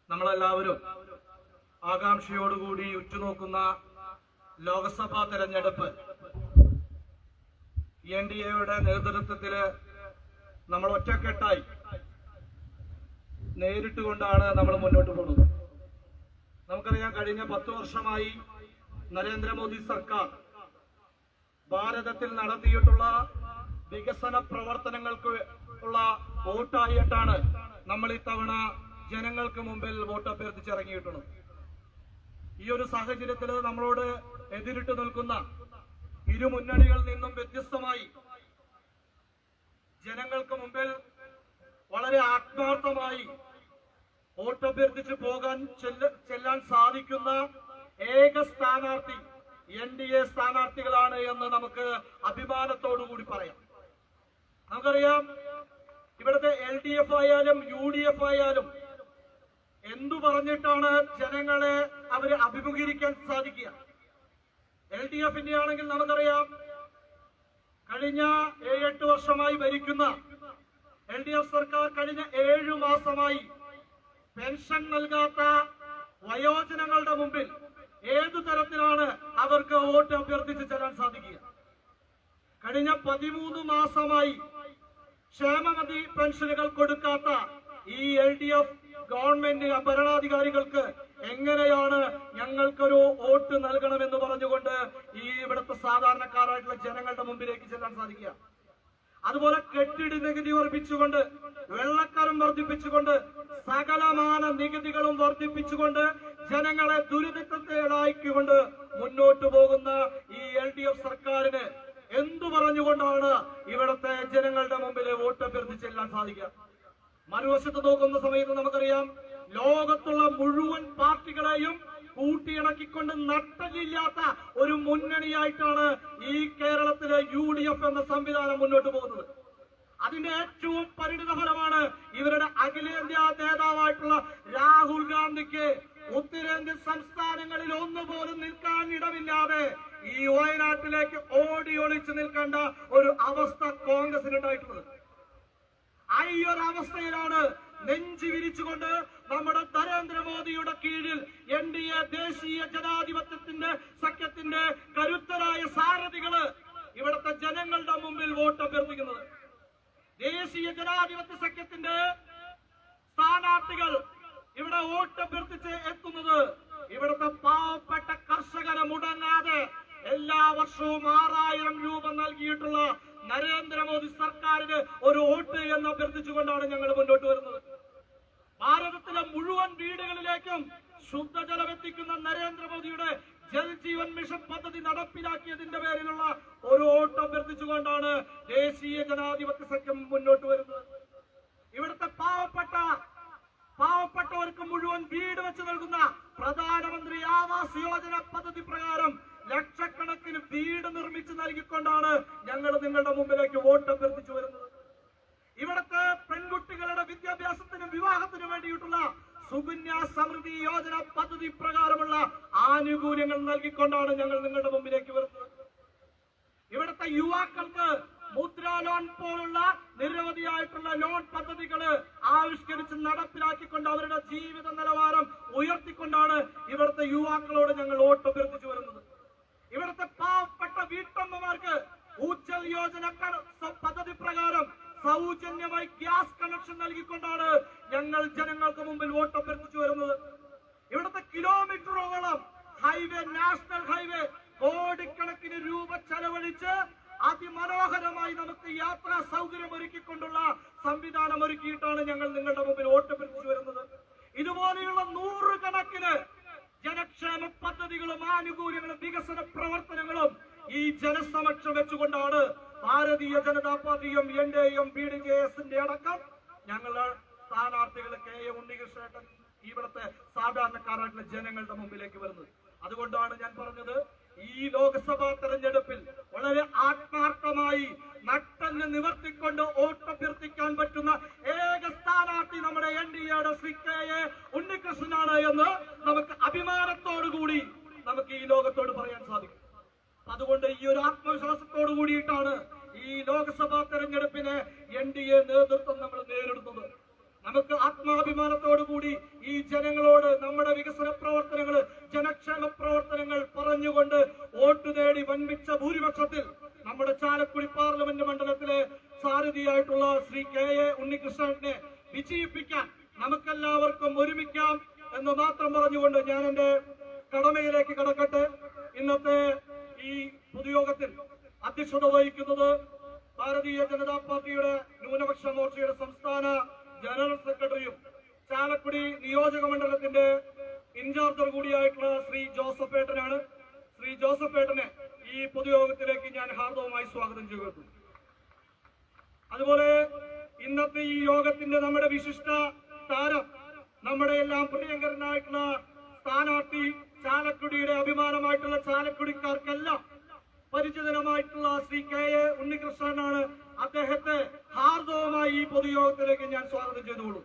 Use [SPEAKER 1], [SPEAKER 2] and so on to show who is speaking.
[SPEAKER 1] നമ്മളെല്ലാവരും ആകാംക്ഷയോടുകൂടി ഉറ്റുനോക്കുന്ന ലോക്സഭാ തെരഞ്ഞെടുപ്പ് എൻഡിഎയുടെ നേതൃത്വത്തില് നമ്മൾ ഒറ്റക്കെട്ടായി നേരിട്ടുകൊണ്ടാണ് നമ്മൾ മുന്നോട്ട് പോകുന്നത്. നമുക്കറിയാം, കഴിഞ്ഞ 10 വർഷമായി നരേന്ദ്രമോദി സർക്കാർ ഭാരതത്തിൽ നടത്തിയിട്ടുള്ള വികസന പ്രവർത്തനങ്ങൾക്ക് ഉള്ള വോട്ടായിട്ടാണ് നമ്മൾ ഇത്തവണ ജനങ്ങൾക്ക് മുമ്പിൽ വോട്ട് അഭ്യർത്ഥിച്ചിറങ്ങിയിട്ടുള്ളത്. ഈ ഒരു സാഹചര്യത്തിൽ നമ്മളോട് എതിരിട്ട് നിൽക്കുന്ന ഇരു മുന്നണികളിൽ നിന്നും വ്യത്യസ്തമായി ജനങ്ങൾക്ക് മുമ്പിൽ വളരെ ആത്മാർത്ഥമായി വോട്ട് അഭ്യർത്ഥിച്ച് ചെല്ലാൻ സാധിക്കുന്ന ഏക സ്ഥാനാർത്ഥി എൻഡിഎ സ്ഥാനാർത്ഥികളാണ് എന്ന് നമുക്ക് അഭിമാനത്തോടുകൂടി പറയാം. നമുക്കറിയാം, ഇവിടുത്തെ LDF ആയാലും UDF ആയാലും എന്തു പറഞ്ഞിട്ടാണ് ജനങ്ങളെ അവര് അഭിമുഖീകരിക്കാൻ സാധിക്കുക. LDFന്റെ ആണെങ്കിൽ നമുക്കറിയാം, കഴിഞ്ഞ 7-8 വർഷമായി ഭരിക്കുന്ന LDF സർക്കാർ കഴിഞ്ഞ 7 മാസമായി പെൻഷൻ നൽകാത്ത വയോജനങ്ങളുടെ മുമ്പിൽ ഏതു തരത്തിലാണ് അവർക്ക് വോട്ട് അഭ്യർത്ഥിച്ച് ചെല്ലാൻ സാധിക്കുക. കഴിഞ്ഞ 13 മാസമായി ക്ഷേമനിധി പെൻഷനുകൾ കൊടുക്കാത്ത ഈ LDF ഗവൺമെന്റ് ഭരണാധികാരികൾക്ക് എങ്ങനെയാണ് ഞങ്ങൾക്കൊരു വോട്ട് നൽകണമെന്ന് പറഞ്ഞുകൊണ്ട് ഈ ഇവിടുത്തെ സാധാരണക്കാരായിട്ടുള്ള ജനങ്ങളുടെ മുമ്പിലേക്ക് ചെല്ലാൻ സാധിക്കുക? അതുപോലെ കെട്ടിട നികുതി വർദ്ധിപ്പിച്ചുകൊണ്ട്, വെള്ളക്കരം വർദ്ധിപ്പിച്ചുകൊണ്ട്, സകലമാന നികുതികളും വർദ്ധിപ്പിച്ചുകൊണ്ട് ജനങ്ങളെ ദുരിതത്തിലായിക്കൊണ്ട് മുന്നോട്ട് പോകുന്ന ഈ LDF സർക്കാരിന് എന്തു പറഞ്ഞുകൊണ്ടാണ് ഇവിടുത്തെ ജനങ്ങളുടെ മുമ്പിൽ വോട്ട് അഭ്യർത്ഥിച്ച് ചെല്ലാൻ സാധിക്കുക? മറുവശത്ത് നോക്കുന്ന സമയത്ത് നമുക്കറിയാം, ലോകത്തുള്ള മുഴുവൻ പാർട്ടികളെയും കൂട്ടിയിണക്കിക്കൊണ്ട് നട്ടലില്ലാത്ത ഒരു മുന്നണിയായിട്ടാണ് ഈ കേരളത്തിലെ UDF എന്ന സംവിധാനം മുന്നോട്ട് പോകുന്നത്. അതിന്റെ ഏറ്റവും പരിണിതഫലമാണ് ഇവരുടെ അഖിലേന്ത്യാ നേതാവായിട്ടുള്ള രാഹുൽ ഗാന്ധിക്ക് ഉത്തരേന്ത്യൻ സംസ്ഥാനങ്ങളിൽ ഒന്നുപോലും നിൽക്കാൻ ഇടമില്ലാതെ ഈ വയനാട്ടിലേക്ക് ഓടി ഒളിച്ചു നിൽക്കേണ്ട ഒരു അവസ്ഥ കോൺഗ്രസിനുണ്ടായിട്ടുള്ളത്. ഈ ഒരു അവസ്ഥയിലാണ് നെഞ്ചി വിരിച്ചുകൊണ്ട് നമ്മുടെ നരേന്ദ്രമോദിയുടെ കീഴിൽ NDA ദേശീയ ജനാധിപത്യത്തിന്റെ സഖ്യത്തിന്റെ കരുത്തരായ സാരഥികള് ഇവിടുത്തെ ജനങ്ങളുടെ മുമ്പിൽ വോട്ട് അഭ്യർത്ഥിക്കുന്നത്. ദേശീയ ജനാധിപത്യ സഖ്യത്തിന്റെ സ്ഥാനാർത്ഥികൾ ഇവിടെ വോട്ട് അഭ്യർത്ഥിച്ച് എത്തുന്നത് ഇവിടുത്തെ പാവപ്പെട്ട കർഷകരെ മുടങ്ങാതെ എല്ലാ വർഷവും 6000 രൂപ നൽകിയിട്ടുള്ള നരേന്ദ്രമോദി സർക്കാരിന് ഒരു വോട്ട് എന്ന് അഭ്യർത്ഥിച്ചുകൊണ്ടാണ് ഞങ്ങൾ മുന്നോട്ട് വരുന്നത്. ഭാരതത്തിലെ മുഴുവൻ വീടുകളിലേക്കും ശുദ്ധജലം എത്തിക്കുന്ന നരേന്ദ്രമോദിയുടെ ജൽജീവൻ മിഷൻ പദ്ധതി നടപ്പിലാക്കിയതിന്റെ പേരിലുള്ള ഒരു വോട്ട് അഭ്യർത്ഥിച്ചുകൊണ്ടാണ് ദേശീയ ജനാധിപത്യ സഖ്യം മുന്നോട്ട് വരുന്നത്. ഇവിടുത്തെ പാവപ്പെട്ടവർക്ക് മുഴുവൻ വീട് വെച്ച് നൽകുന്ന പ്രധാനമന്ത്രി ആവാസ് യോജന പദ്ധതി പ്രകാരം ലക്ഷക്കണക്കിന് വീട് നിർമ്മിച്ച് നൽകിക്കൊണ്ടാണ് ഞങ്ങൾ നിങ്ങളുടെ മുമ്പിലേക്ക് വോട്ട് അഭ്യർത്ഥിച്ചു വരുന്നത്. ഇവിടുത്തെ പെൺകുട്ടികളുടെ വിദ്യാഭ്യാസത്തിനും വിവാഹത്തിനും വേണ്ടിയിട്ടുള്ള സുകന്യ സമൃദ്ധി യോജന പദ്ധതി പ്രകാരമുള്ള ആനുകൂല്യങ്ങൾ നൽകിക്കൊണ്ടാണ് ഞങ്ങൾ നിങ്ങളുടെ മുമ്പിലേക്ക് വരുന്നത്. ഇവിടുത്തെ യുവാക്കൾക്ക് മുദ്രാ ലോൺ പോലുള്ള നിരവധിയായിട്ടുള്ള ലോൺ പദ്ധതികള് ആവിഷ്കരിച്ച് നടപ്പിലാക്കിക്കൊണ്ട് അവരുടെ ജീവിത നിലവാരം ഉയർത്തിക്കൊണ്ടാണ് ഇവിടുത്തെ യുവാക്കളോട് ഞങ്ങൾ വോട്ട് അഭ്യർത്ഥിച്ചു വരുന്നത്. ഇവിടുത്തെ പാവപ്പെട്ട വീട്ടമ്മമാർക്ക് ഊർജ്ജൽ യോജന പദ്ധതി പ്രകാരം സൗജന്യമായി ഗ്യാസ് കണക്ഷൻ നൽകിക്കൊണ്ടാണ് ഞങ്ങൾ ജനങ്ങൾക്ക് മുമ്പിൽ വോട്ട് അഭ്യർത്ഥിച്ചു വരുന്നത്. ഇവിടുത്തെ കിലോമീറ്ററോളം ഹൈവേ, നാഷണൽ ഹൈവേ കോടിക്കണക്കിന് രൂപ ചെലവഴിച്ച് അതിമനോഹരമായി നമുക്ക് യാത്രാ സൗകര്യം ഒരുക്കിക്കൊണ്ടുള്ള സംവിധാനം ഒരുക്കിയിട്ടാണ് ഞങ്ങൾ നിങ്ങളുടെ മുമ്പിൽ വോട്ട് അഭ്യർത്ഥിച്ചു വരുന്നത്. ഇതുപോലെയുള്ള 100 കണക്കിന് ജനക്ഷേമ പദ്ധതികളും ആനുകൂല്യങ്ങളും വികസന പ്രവർത്തനങ്ങളും ഈ ജനസമക്ഷം വെച്ചുകൊണ്ടാണ് ഭാരതീയ ജനതാ പാർട്ടിയും NDAയും BDJSന്റെ അടക്കം ഞങ്ങളുടെ സ്ഥാനാർത്ഥികൾ KA ഉണ്ണികൃഷ്ണൻ ഇവിടുത്തെ സാധാരണക്കാരായിട്ടുള്ള ജനങ്ങളുടെ മുമ്പിലേക്ക് വരുന്നത്. അതുകൊണ്ടാണ് ഞാൻ പറഞ്ഞത്, ഈ ലോക്സഭാ തെരഞ്ഞെടുപ്പിൽ വളരെ ആത്മാർത്ഥമായി നട്ടല് നിവർത്തിക്കൊണ്ട് വോട്ട് അഭ്യർത്ഥിക്കാൻ പറ്റുന്ന ഏക സ്ഥാനാർത്ഥി നമ്മുടെ NDAയുടെ ശ്രീ KA ഉണ്ണികൃഷ്ണനാണ് എന്ന് നമുക്ക് അഭിമാനത്തോടുകൂടി നമുക്ക് ഈ ലോകത്തോട് പറയാൻ സാധിക്കും. അതുകൊണ്ട് ഈ ഒരു ആത്മവിശ്വാസത്തോടു കൂടിയിട്ടാണ് ഈ ലോക്സഭാ തെരഞ്ഞെടുപ്പിനെ NDA നേതൃത്വം നമ്മൾ നേരിടുന്നത്. നമുക്ക് ആത്മാഭിമാനത്തോടു കൂടി കൂടി ഈ ജനങ്ങളോട് നമ്മുടെ വികസന പ്രവർത്തനങ്ങൾ, ജനക്ഷേമ പ്രവർത്തനങ്ങൾ പറഞ്ഞുകൊണ്ട് വോട്ട് നേടി വൻപിച്ച ഭൂരിപക്ഷത്തിൽ നമ്മുടെ ചാലക്കുടി പാർലമെന്റ് മണ്ഡലത്തിലെ സാരഥിയായിട്ടുള്ള ശ്രീ കെ.എ. ഉണ്ണികൃഷ്ണനെ വിജയിപ്പിക്കാൻ നമുക്കെല്ലാവർക്കും ഒരുമിക്കാം എന്ന് മാത്രം പറഞ്ഞുകൊണ്ട് ഞാൻ എന്റെ കടമയിലേക്ക് കടക്കട്ടെ. ഇന്നത്തെ ഈ പൊതുയോഗത്തിൽ അധ്യക്ഷത വഹിക്കുന്നത് ഭാരതീയ ജനതാ പാർട്ടിയുടെ ന്യൂനപക്ഷ മോർച്ചയുടെ സംസ്ഥാന ജനറൽ സെക്രട്ടറിയും ചാലക്കുടി നിയോജക മണ്ഡലത്തിന്റെ ഇൻചാർജർ കൂടിയായിട്ടുള്ള ശ്രീ ജോസഫ് ഏട്ടനാണ്. ശ്രീ ജോസഫ് ഏട്ടനെ ഈ പൊതുയോഗത്തിലേക്ക് ഞാൻ ഹാർദവമായി സ്വാഗതം ചെയ്യുന്നു. അതുപോലെ ഇന്നത്തെ ഈ യോഗത്തിന്റെ നമ്മുടെ വിശിഷ്ട താരം, നമ്മുടെ എല്ലാം പ്രിയങ്കരനായിട്ടുള്ള സ്ഥാനാർത്ഥി, ചാലക്കുടിയുടെ അഭിമാനമായിട്ടുള്ള ചാലക്കുടിക്കാർക്കെല്ലാം പരിചിതനായിട്ടുള്ള ശ്രീ കെ.എ. ഉണ്ണികൃഷ്ണനാണ്. അദ്ദേഹത്തെ ഹാർദവമായി ഈ പൊതുയോഗത്തിലേക്ക് ഞാൻ സ്വാഗതം ചെയ്തുകൊള്ളു.